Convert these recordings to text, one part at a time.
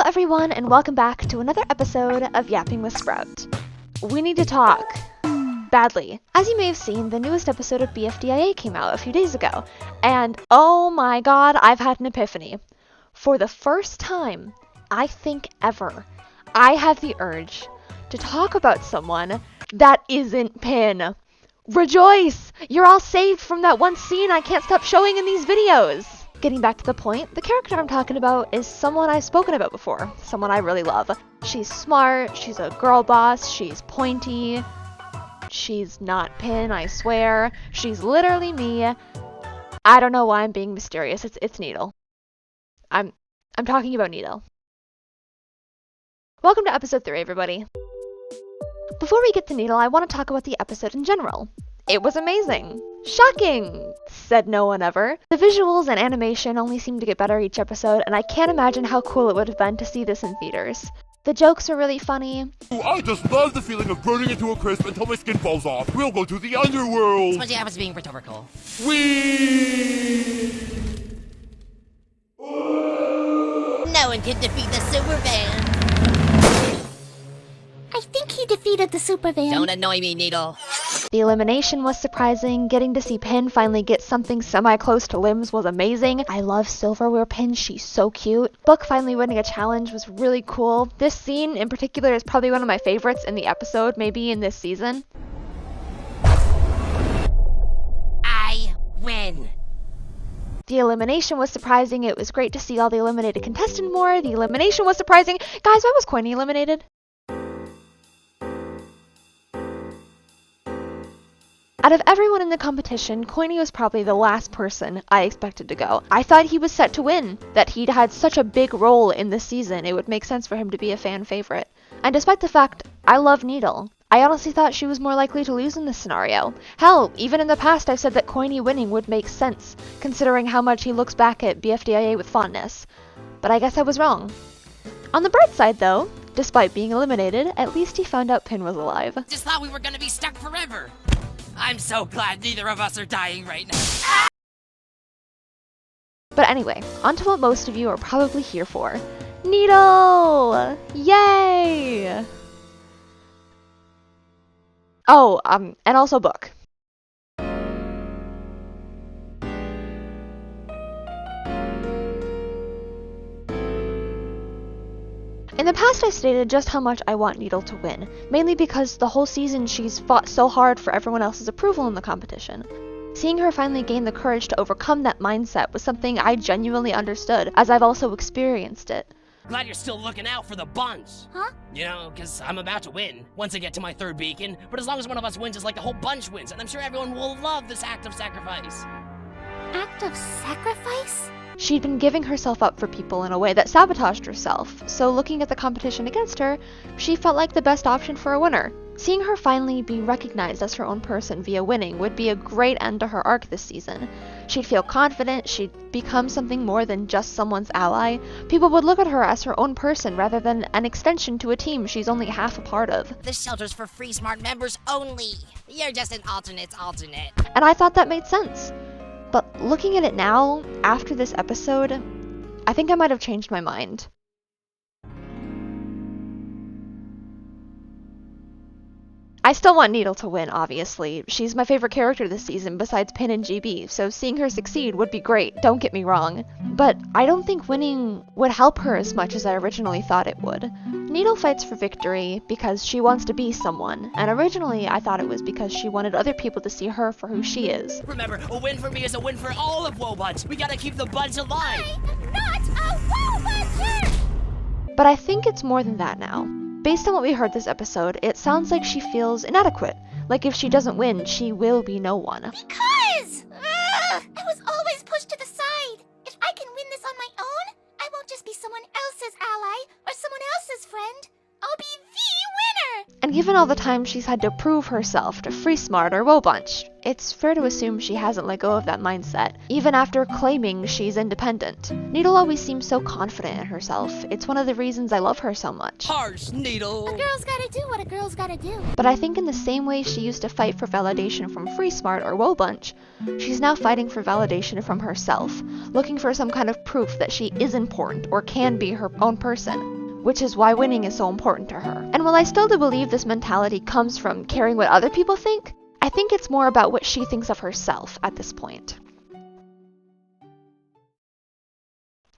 everyone, and welcome back to another episode of Yapping with Sprout. We need to talk. Badly. As you may have seen, the newest episode of BFDIA came out a few days ago, and oh my god, I've had an epiphany. For the first time, I think ever, I have the urge to talk about someone that isn't Pin. Rejoice! You're all saved from that one scene I can't stop showing in these videos! Getting back to the point, the character I'm talking about is someone I've spoken about before, someone I really love. She's smart, she's a girl boss, she's pointy, she's not Pin, I swear. She's literally me. I don't know why I'm being mysterious, it's Needle. I'm talking about Needle. Welcome to episode 3, everybody. Before we get to Needle, I want to talk about the episode in general. It was amazing. Shocking, said no one ever. The visuals and animation only seem to get better each episode, and I can't imagine how cool it would have been to see this in theaters. The jokes were really funny. I just love the feeling of burning into a crisp until my skin falls off. We'll go to the underworld. Especially happens being rhetorical. No one can defeat the Superman. I think he defeated the Superman. Don't annoy me, Needle. The elimination was surprising. Getting to see Pin finally get something semi-close to limbs was amazing. I love Silverware Pin, she's so cute. Book finally winning a challenge was really cool. This scene in particular is probably one of my favorites in the episode, maybe in this season. I win. The elimination was surprising. It was great to see all the eliminated contestants more. The elimination was surprising. Guys, why was Coiny eliminated? Out of everyone in the competition, Coiny was probably the last person I expected to go. I thought he was set to win, that he'd had such a big role in this season, it would make sense for him to be a fan favorite. And despite the fact I love Needle, I honestly thought she was more likely to lose in this scenario. Hell, even in the past I've said that Coiny winning would make sense, considering how much he looks back at BFDIA with fondness. But I guess I was wrong. On the bright side though, despite being eliminated, at least he found out Pin was alive. Just thought we were gonna be stuck forever. I'm so glad neither of us are dying right now. But anyway, on to what most of you are probably here for. Needle! Yay! Oh, and also Book. In the past, I stated just how much I want Needle to win, mainly because the whole season she's fought so hard for everyone else's approval in the competition. Seeing her finally gain the courage to overcome that mindset was something I genuinely understood, as I've also experienced it. Glad you're still looking out for the bunch. Huh? You know, because I'm about to win once I get to my 3rd beacon, but as long as one of us wins, it's like the whole bunch wins, and I'm sure everyone will love this act of sacrifice. Act of sacrifice? She'd been giving herself up for people in a way that sabotaged herself, so looking at the competition against her, she felt like the best option for a winner. Seeing her finally be recognized as her own person via winning would be a great end to her arc this season. She'd feel confident, she'd become something more than just someone's ally. People would look at her as her own person rather than an extension to a team she's only half a part of. This shelter's for free smart members only. You're just an alternate. And I thought that made sense. But looking at it now, after this episode, I think I might have changed my mind. I still want Needle to win, obviously. She's my favorite character this season besides Pin and GB, so seeing her succeed would be great, don't get me wrong. But I don't think winning would help her as much as I originally thought it would. Needle fights for victory because she wants to be someone, and originally I thought it was because she wanted other people to see her for who she is. Remember, a win for me is a win for all of WoBunch. We gotta keep the bunch alive. I'm not a Woebuncher! But I think it's more than that now. Based on what we heard this episode, it sounds like she feels inadequate. Like if she doesn't win, she will be no one. Because! I was always pushed to the side. If I can win this on my own, I won't just be someone else's ally or someone else's friend. I'll be the winner! And given all the time she's had to prove herself to Free Smart or WoBunch, it's fair to assume she hasn't let go of that mindset, even after claiming she's independent. Needle always seems so confident in herself. It's one of the reasons I love her so much. Harsh, Needle. A girl's gotta do what a girl's gotta do. But I think in the same way she used to fight for validation from Free Smart or WoBunch, she's now fighting for validation from herself, looking for some kind of proof that she is important or can be her own person. which is why winning is so important to her. And while I still do believe this mentality comes from caring what other people think, I think it's more about what she thinks of herself at this point.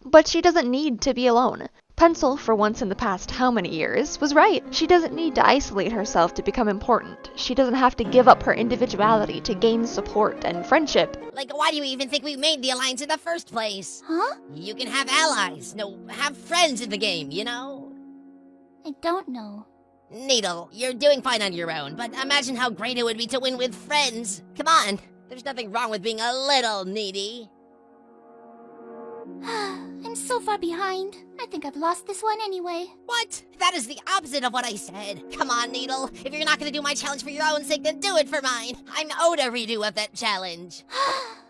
But she doesn't need to be alone. Pencil, for once in the past how many years, was right. She doesn't need to isolate herself to become important. She doesn't have to give up her individuality to gain support and friendship. Like, why do you even think we made the alliance in the first place? Huh? You can have allies, no, have friends in the game, you know? I don't know. Needle, you're doing fine on your own, but imagine how great it would be to win with friends. Come on, there's nothing wrong with being a little needy. I'm so far behind. I think I've lost this one anyway. What? That is the opposite of what I said. Come on, Needle. If you're not gonna do my challenge for your own sake, then do it for mine. I'm owed a redo of that challenge.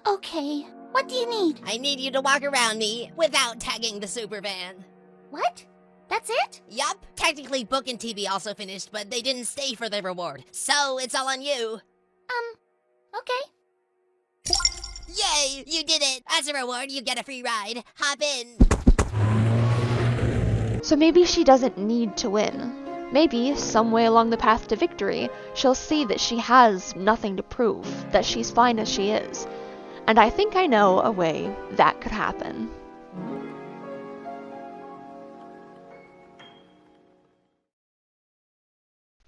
Okay. What do you need? I need you to walk around me without tagging the super van. What? That's it? Yup. Technically, Book and TV also finished, but they didn't stay for the reward. So, it's all on you. Okay. Yay! You did it! As a reward, you get a free ride. Hop in. So maybe she doesn't need to win. Maybe, some way along the path to victory, she'll see that she has nothing to prove, that she's fine as she is. And I think I know a way that could happen.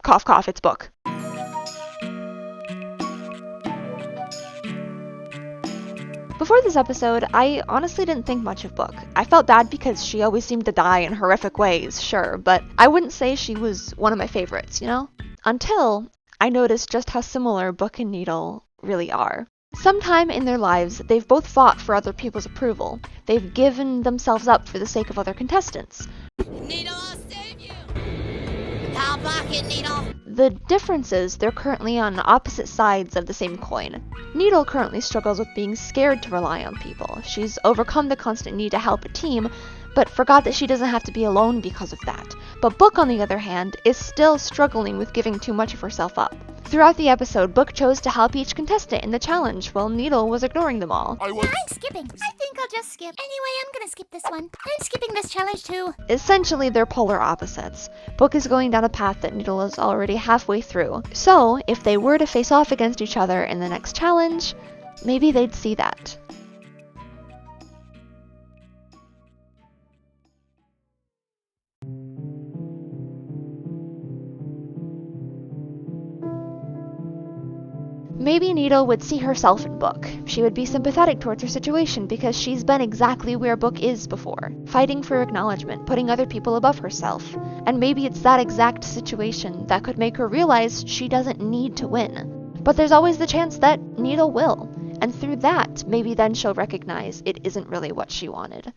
Cough, cough, it's Book. Before this episode, I honestly didn't think much of Book. I felt bad because she always seemed to die in horrific ways, sure, but I wouldn't say she was one of my favorites, you know? Until I noticed just how similar Book and Needle really are. Sometime in their lives, they've both fought for other people's approval. They've given themselves up for the sake of other contestants. Needle, I'll save you! I'll block it, Needle! The difference is they're currently on opposite sides of the same coin. Needle currently struggles with being scared to rely on people. She's overcome the constant need to help a team, but forgot that she doesn't have to be alone because of that. But Book, on the other hand, is still struggling with giving too much of herself up. Throughout the episode, Book chose to help each contestant in the challenge, while Needle was ignoring them all. I'm skipping. I think I'll just skip. Anyway, I'm gonna skip this one. I'm skipping this challenge too. Essentially, they're polar opposites. Book is going down a path that Needle is already halfway through. So, if they were to face off against each other in the next challenge, maybe they'd see that. Maybe Needle would see herself in Book. She would be sympathetic towards her situation because she's been exactly where Book is before, fighting for acknowledgement, putting other people above herself. And maybe it's that exact situation that could make her realize she doesn't need to win. But there's always the chance that Needle will, and through that, maybe then she'll recognize it isn't really what she wanted.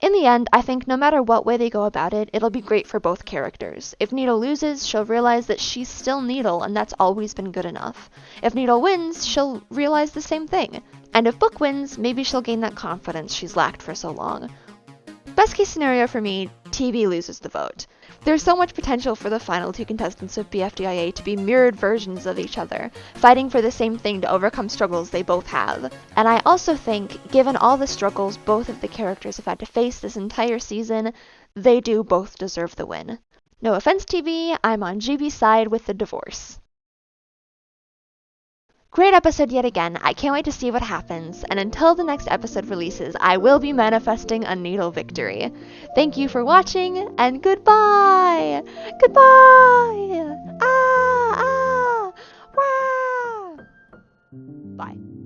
In the end, I think no matter what way they go about it, it'll be great for both characters. If Needle loses, she'll realize that she's still Needle and that's always been good enough. If Needle wins, she'll realize the same thing. And if Book wins, maybe she'll gain that confidence she's lacked for so long. Best case scenario for me, TV loses the vote. There's so much potential for the final two contestants of BFDIA to be mirrored versions of each other, fighting for the same thing to overcome struggles they both have. And I also think, given all the struggles both of the characters have had to face this entire season, they do both deserve the win. No offense, TV, I'm on GB's side with the divorce. Great episode yet again. I can't wait to see what happens, and until the next episode releases, I will be manifesting a Needle victory. Thank you for watching, and goodbye! Goodbye! Ah! Ah! Wow! Bye.